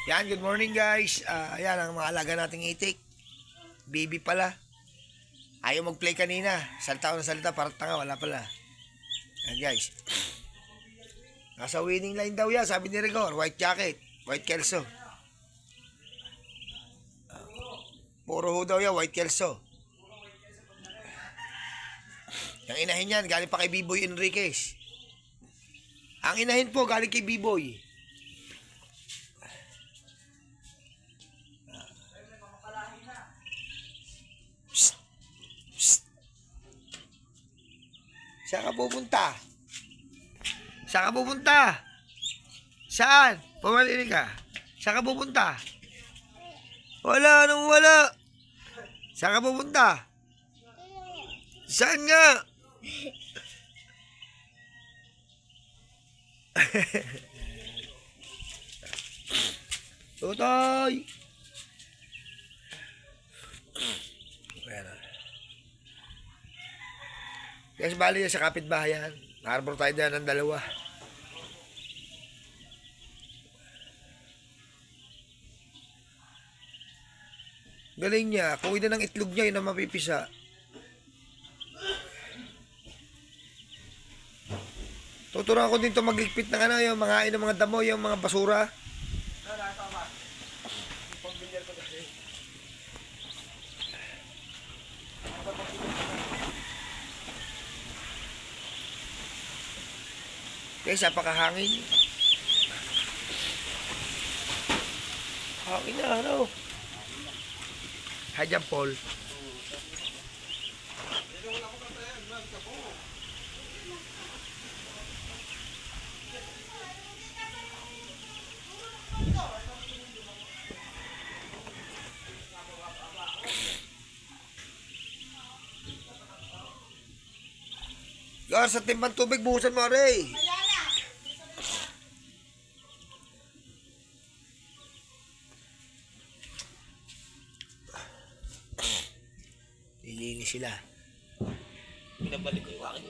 Yan, good morning guys. Ayan ang mga alaga nating itik. Baby pala. Ayaw mag-play kanina. Salita ko na salita, parang tanga, wala pala. Yan guys. Nasa winning line daw yan, sabi ni Rigor. White jacket, white kelso. Puro ho daw yan, white kelso. Yung inahin yan, galing pa kay B-Boy Enriquez. Ang inahin po, galing kay B-Boy. Saan ka pupunta? Saan ka pupunta? Saan? Pumalinig ka. Saan ka pupunta? Wala, anong wala? Saan ka pupunta? Saan nga? Tutoy! Ayan. Kasi bali sa kapitbahayan. Harbor tayo na ng dalawa. Galing niya. Kung ina ng itlog niya, yun ang mapipisa. Tuturuan ko din ito magligpit ng ano, yung mga ng mga damo, yung mga basura. Kasi napakahangin. Hangin na, ano? Hi, John Paul. Gar, sa timbang tubig, buhusan mo, Ray. Lilinis sila. Pinabalik ko yung aking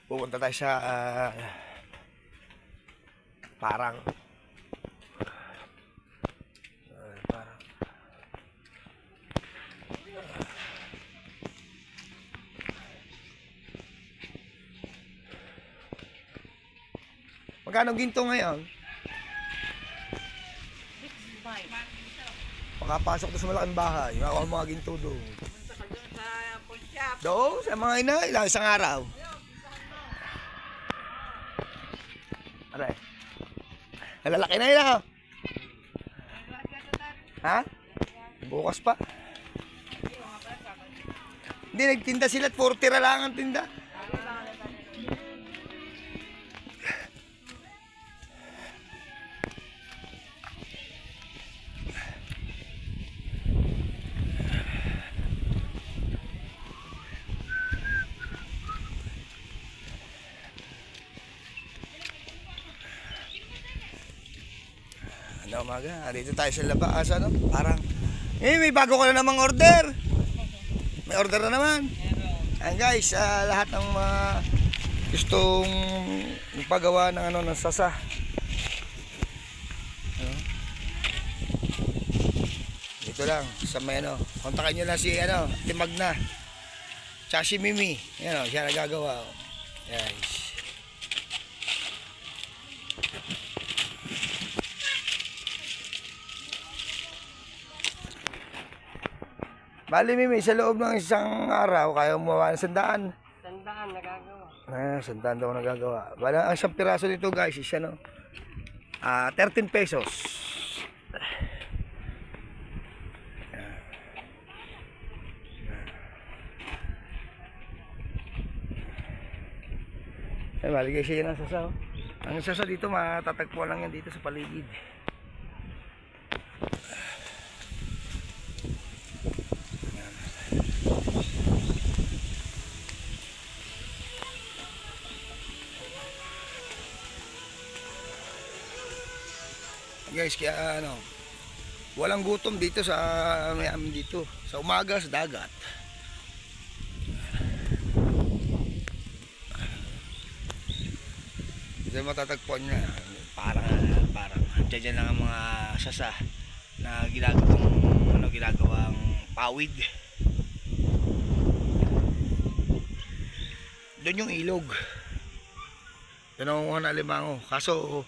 pupunta tayo sa parang magkano ginto ngayon? Makapasok doon sa malaking bahay. Ako ang mga ginto doon. Doon, sa mga ina, ilang isang araw. Aray. Nalalaki na yun ha? Ha? Bukas pa. Hindi, nagtinda sila at 40 lang ang tinda. Umaga, dito tayo sa labas, ano? Parang, may bago ko na namang order. May order na naman. Ayan guys, lahat ng mga gustong pagawa ng ano, ng sasa. Ano? Dito lang, sa may ano, kontakin nyo lang si, ano, Timag na. Tsaka si Mimi. Ayan o, siya nagagawa. Guys. Bali, Mimi, sa loob ng isang araw, kaya gumawa ng 100. 100 nagagawa. 100 daw nagagawa. Bali, ang isang piraso dito, guys, is ano, 13 pesos. Ay, bali, guys, yan ang sasa. Ang sasa dito, matatagpuan lang yan dito sa paligid. Guys, kaya ano, walang gutom dito sa may amin dito. Sa umaga sa dagat. Ito matatagpuan niya. Parang dyan lang ang mga sasa na ginagawang pawid. Doon yung ilog. Doon ang mga alimango. Kaso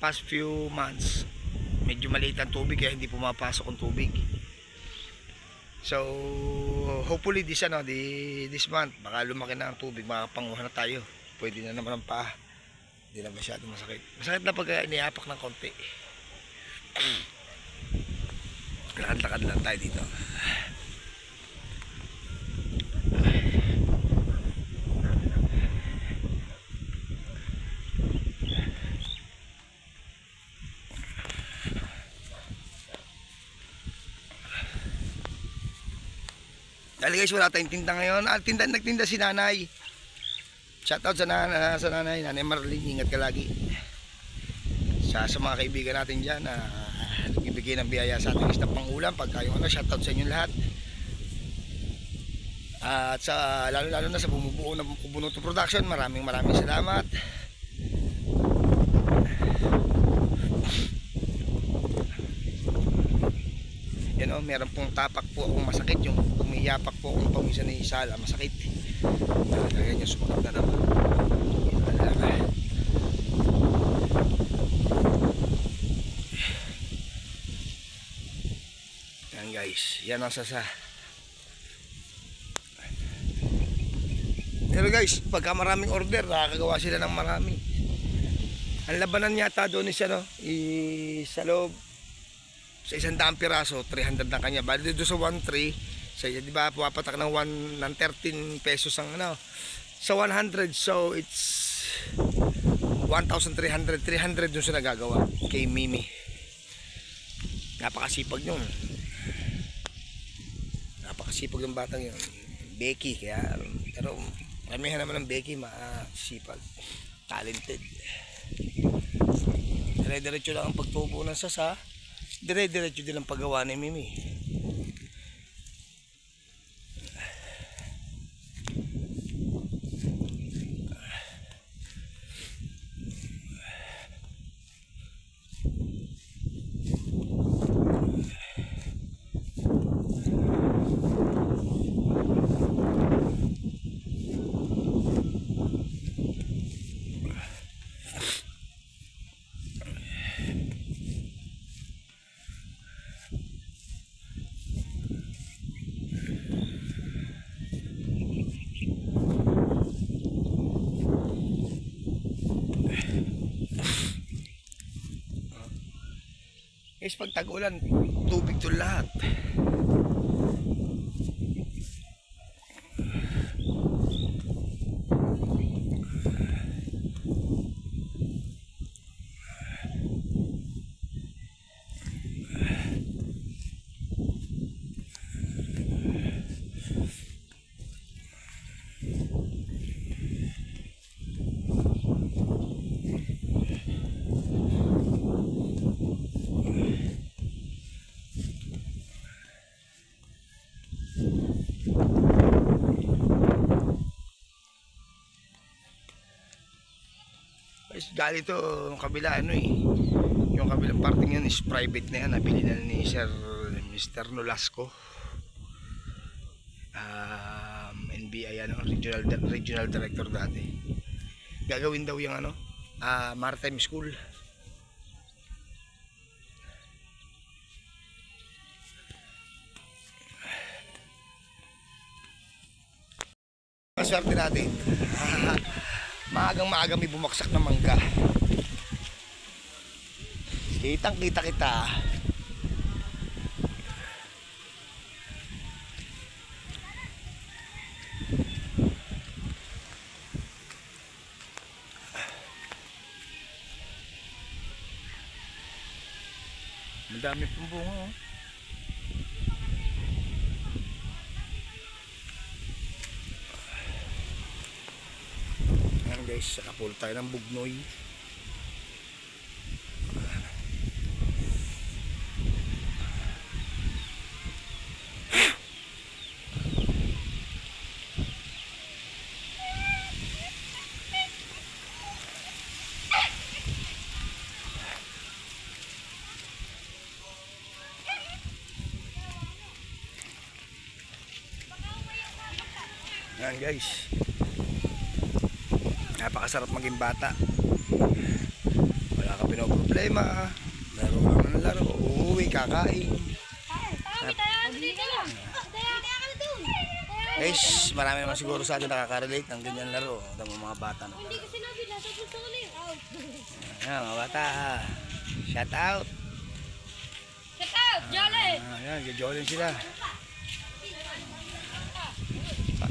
past few months medyo maliit ang tubig kaya hindi pumapasok ang tubig. So hopefully this month baka lumaki na ang tubig, makapanguha na tayo. Pwede na naman ang paa. Hindi na masyadong masakit. Masakit na pag iniapak ng konti. Lakad-lakad lang tayo dito. Dahil guys, wala tayong tinda ngayon. Nagtinda si nanay. Shoutout sa nanay Marlene, ingat ka lagi. Sa mga kaibigan natin dyan na nagbibigay ng biyaya sa ating isang pangulam. Pagka yung shoutout sa inyo lahat. At sa lalo na sa bumubuo ng Kubunuto Production, maraming salamat. Yan o, meron pong tapak po akong masakit. Yung tumiyapak po akong pamisa ni Sala, masakit. Kaya nyo sumakit na naman. Yan guys, yan ang sasa. Pero guys, pagka maraming order, nakakagawa sila ng marami. Ang labanan yata doon is sa loob. Sa 100 piraso, 300 na kanya. Bali dito sa 1.3, sa di ba pumapatak ng 13 pesos ang sa 100, so it's 1,300, 300 dun sa nagagawa kay Mimi. Napakasipag yun. Napakasipag ng batang yun. Becky, kaya pero maramihan naman ng Becky masipag, talented. Dire-diretso lang ang pagtubo ng sasa. Dire-diretso din ang paggawa ni Mimi. Guys, pag tag-ulan, tubig to lahat. Ganito yung kabila yung kabilang parting yun is private na yan, nabili na ni Mr. Nolasco, NBI regional director dati. Gagawin daw yung maritime school. Maswerte natin. Maagang may bumaksak na mangga. Kitang-kita kita. Madami pong bunga oh. Ayan guys, nakapul tayo ng bugnoy. Yan guys. Napakasarap maging bata. Wala ka pinoproblema. Laro lang ng laro. Uuwi, kakain. Guys, marami naman siguro sa atin nakaka-relate ng ganyan laro. Ng mga bata na. Hindi ko sinabi, nasa gusto ko na yun. Ayan, mga bata. Shout out. Check out, Jolly! Ayan, gajolin sila.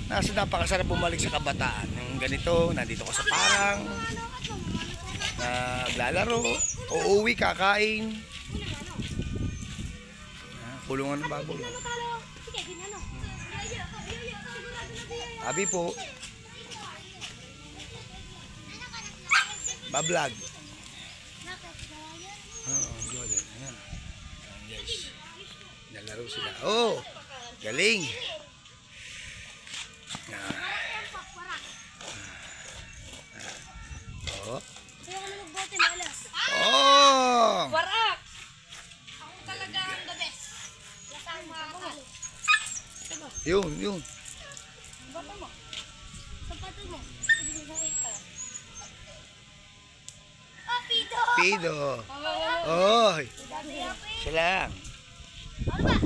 Napakasarap bumalik sa kabataan. Yung ganito, nandito ka sa parang, naglalaro, uuwi, kakain. Kulungan ng baboy. Sige, ginano. Abi po. Bablog. Oo, Jolin. Ayan. Ayan, guys. Nalaro sila. Oh, galing. Oh. Kaya ka na magbote, malas. Oh! Warak! Ako talaga ang the best. Lasang makakal. Yun. Bata mo. Sapatos mo. Sige, sa ika. Oh, Pido! Pido. Oy. Siya lang. Ano ba?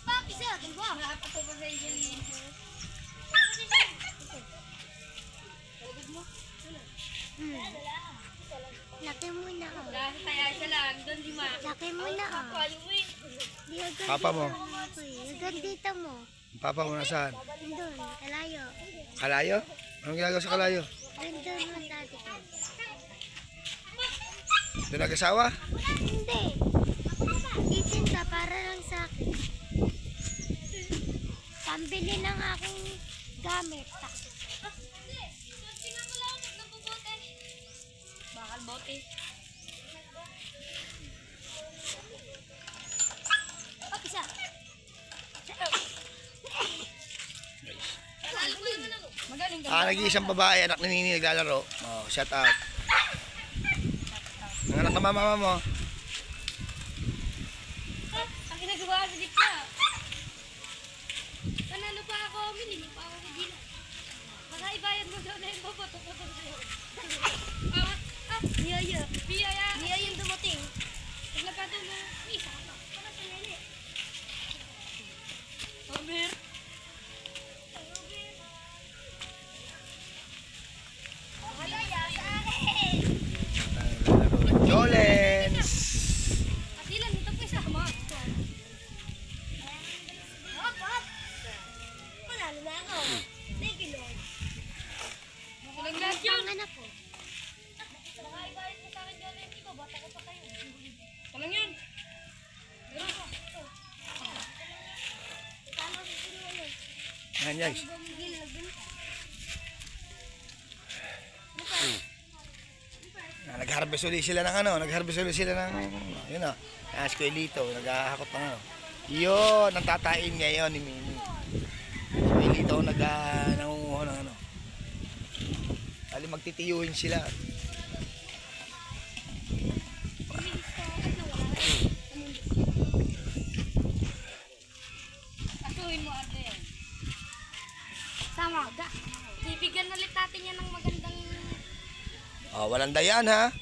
Bakit siya? Ano ba? Nakapatay pa sa Angelina. Laki mo na ako. Kaya siya lang. Doon di ma. Laki mo na ako. Di agad Papa mo. Agad dito mo. Ang papa mo nasaan? Doon, kalayo. Kalayo? Anong ginagawa sa kalayo? Doon mo dati ko. Doon nag-asawa? Hindi. Itinda para lang sa akin. Pambili ng aking gamit. Bakal bote. Oh, isa. Magaling ka. Nag-iisang babae, anak ni Nini naglalaro. Oh, shout out. Ang anak na mama mo. Ang ginagawa sa gitna. Panalo pa ako, minili pa ako kay Gina. Baka ibayad mo daw na yung babato-bato sa'yo. Biyaya. Biyaya yung dumating. Naglagado mo. Isa ka pa. Para sa nene. Robert. Malaya sa akin. Jolens. At ilan ito po isa. Hop, hop. Panalo na ako. Thank you, Lord. Walang lahat yun. Panganak ko. Baka ibayad mo sa akin dyan. Hindi ko, bata ko pa kayo. Walang yun. Meron ko. Tama sa sinuwa yun. Ayan guys. Nag-harvest ulit sila ng ano, nag-harvest ulit sila ng, yun o, Esquelito, naghahakot ng ano. Yun, ang tatain ngayon ni Mimi. Esquelito, nangunguha ng ano. Bali magtitiyuhin sila. Asuhin mo ate. Sama ka. Bibigyan ulit natin yan ng magandang... Oh, walang dayan ha.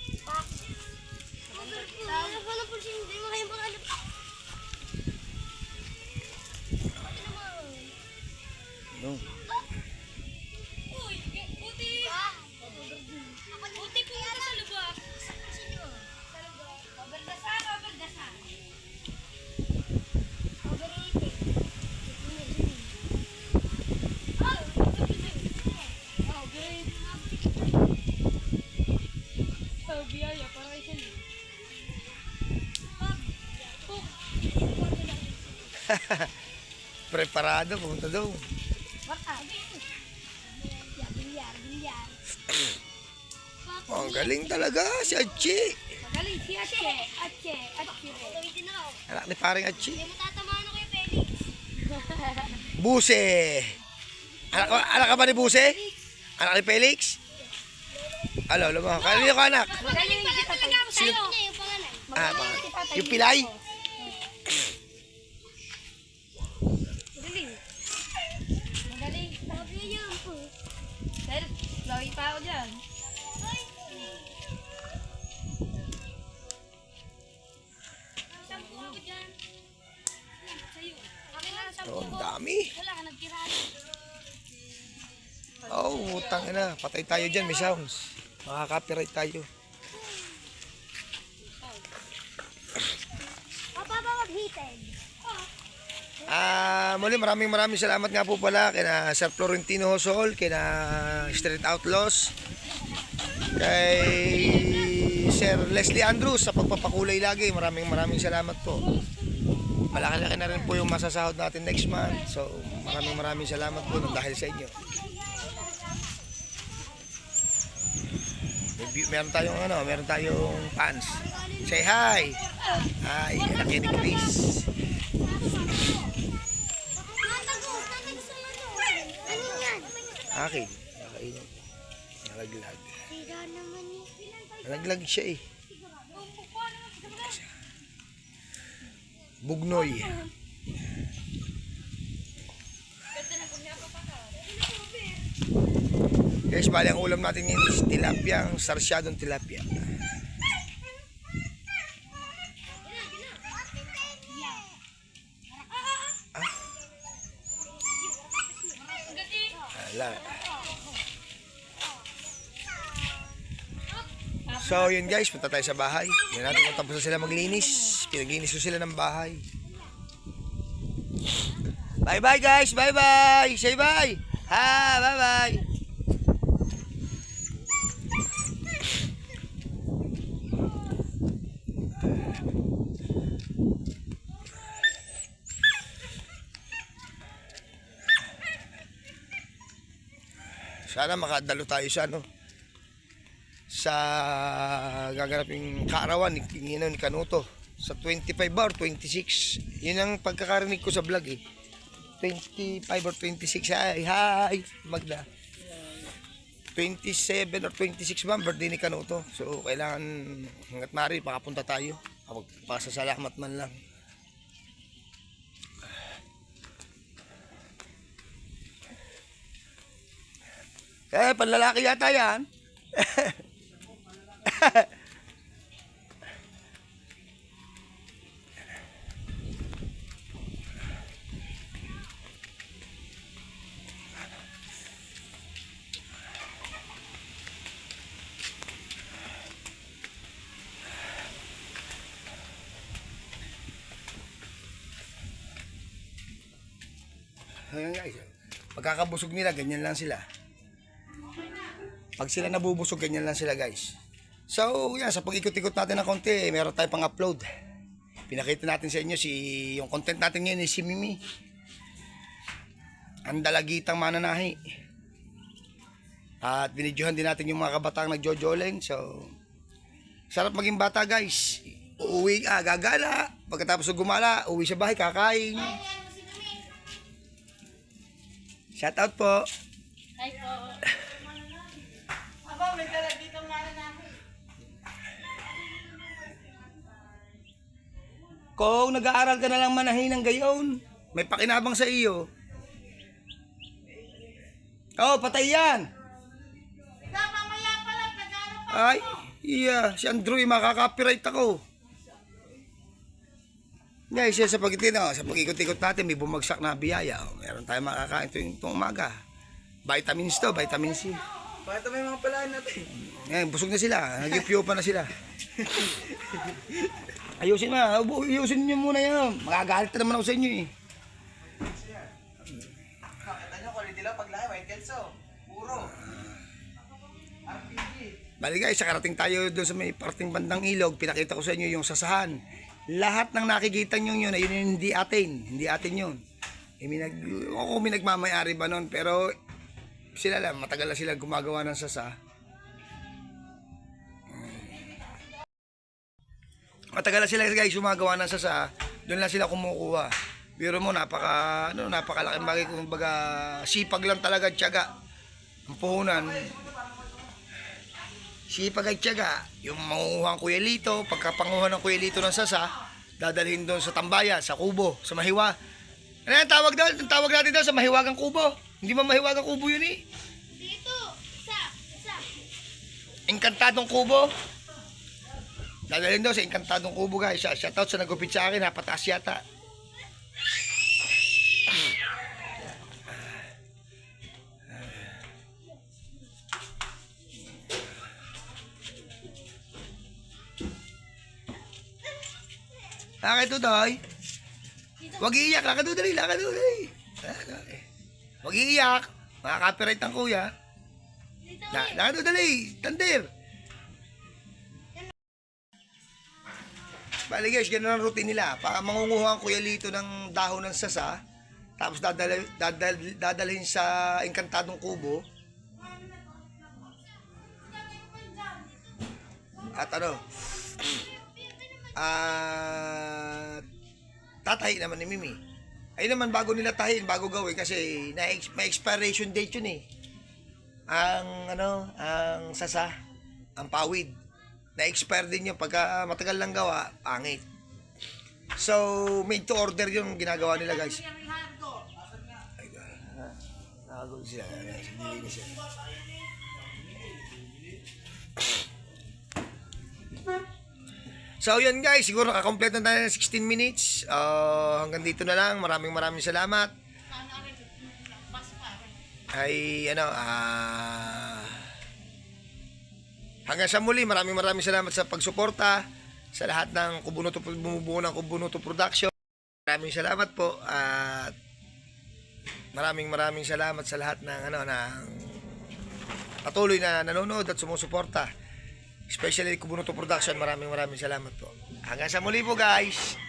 Wala po siya, hindi mo kayo makalap. No. Uy, buti. Buti po sa lubak. Pabaldasan. Biyaya, para kayo siya. Preparado, pumunta daw. Baka. Bilyar. Oh, galing talaga si Achi. Magaling si Ache. Tawitin na ako. Anak ni paring Achi. Hindi mo tatamaan ako kay Felix. Buse. Anak ka ba ni Buse? Anak ni Felix? Alo, mo. Kanino ka anak? Magaling pala talaga ako sa'yo. Yung pangalan. Ah, yung pilay? Magaling. Dahil, lagi pa ako dyan. Sampu ako dyan. Sa'yo. Akin na, sampu Oh, ang ko. dami. Wala ka nagtira. Oh, utang na. Patay tayo dyan, may sounds. Makaka-copyright tayo. Papa ba mag-heated? Muli maraming salamat nga po pala kina Sir Florentino Hosol, kina Street Outlaws, kay Sir Leslie Andrews sa pagpapakulay lagi. Maraming salamat po. Malaki-laki na rin po yung masasahod natin next month. So, maraming salamat po dahil sa inyo. Meron tayong fans. Say hi. Hi, anak ni Chris. Ano yan? Akin. Nakainin. Nalaglag. Sira naman yun. Nalaglag siya eh. Bugnoy. Guys, bali ang ulam natin ngayon is tilapia, ang sarsyadong tilapia. Ala. So yun guys, punta tayo sa bahay. Yan natin kung tapos na sila maglinis. Pinaglinis ko sila ng bahay. Bye bye guys, bye bye. Say bye. Ha, bye bye. Sana makadalo tayo sa sa gaganaping kaarawan ni Kanuto sa 25 or 26. Yun ang pagkakarinig ko sa vlog eh. 25 or 26. Hi Magda. 27 or 26 ba birthday ni Kanuto. So kailangan hanggat maaari makapunta tayo. Pasasalamat man lang. Panlalaki yata yan. Ayan guys, pagkakabusog nila, ganyan lang sila. Pag sila nabubusog, ganyan lang sila guys. So, yan, sa pag-ikot-ikot natin ng konti, meron tayong pang-upload. Pinakita natin sa inyo yung content natin ngayon si Mimi. Ang dalagitang mananahi. At binidyohan din natin yung mga kabataang nagjojoling. So, sarap maging bata guys. Uuwi, gagala. Pagkatapos gumala, uwi sa bahay, kakain. Shout out po. Hi po. Kung nag-aaral ka na lang manahin ng gayon, may pakinabang sa iyo. Oh, patay yan. Ay, iya, si Andrew, makaka-copyright ako. Guys, sa pag-ikot-ikot natin, may bumagsak na biyaya. Meron tayong makakain itong umaga. Vitamins to, vitamin C. Bakit may mga palaan natin? Ngayon, busog na sila. Nag-ipyo pa na sila. Ayusin nyo muna yan. Magagalit na naman ako sa inyo eh. Nakita nyo, quality lang paglahi, white kelso. Puro. RPG. Bali guys, karating tayo doon sa may parting bandang ilog. Pinakita ko sa inyo yung sasahan. Lahat ng nakikita nyo yun, ayun yung hindi atin. Hindi atin yun. Ako may nagmamayari ba nun, pero sila lang, matagal na sila gumagawa ng sasa. Matagal na sila guys gumagawa ng sasa, doon lang sila kumukuha. Biro mo, napakalaking bagay, kumbaga sipag lang talaga, tiyaga. Ang puhunan, sipag at tiyaga. Yung mangunguha ng kuyelito, pagkapanguha ng kuyelito ng sasa, dadalhin doon sa tambayan, sa kubo, sa mahiwa. Ano yung tawag doon? Ang tawag natin doon sa mahiwagang kubo. Hindi man mahiwagang kubo yun eh. Dito. Encantadong Kubo. Dadalhin daw sa Encantadong Kubo guys. Shoutout sa nagupit sa akin, pataas yata. Lakad to, Doy. Huwag iiyak. Lakad to, dali. Huwag iiyak. Makaka-copyright ang kuya. Lakad to, dali. Tandir. Bali guys, ganun ang routine nila. Mangunguha ang kuya Lito ng dahon ng sasa. Tapos dadalhin sa Encantadong Kubo. At tatahi naman ni Mimi. Ayun naman, bago nila tahin, bago gawin kasi may expiration date yun eh. Ang sasa, ang pawid. Na-expire din yun. Pagka matagal lang gawa, pangit. So, made to order yung ginagawa nila guys. Ay, nakagod sila. Nilinis sila. So yun guys, siguro nakakompleto na tayo ng 16 minutes. Hanggang dito na lang. Maraming salamat. Ay hanggang sa muli, maraming salamat sa pagsuporta sa lahat ng bumubuo ng Kubunuto Production. Maraming salamat po at maraming salamat sa lahat ng ng patuloy na nanonood at sumusuporta. Especially Kubunuto Production, maraming salamat po. Hanggang sa muli po guys.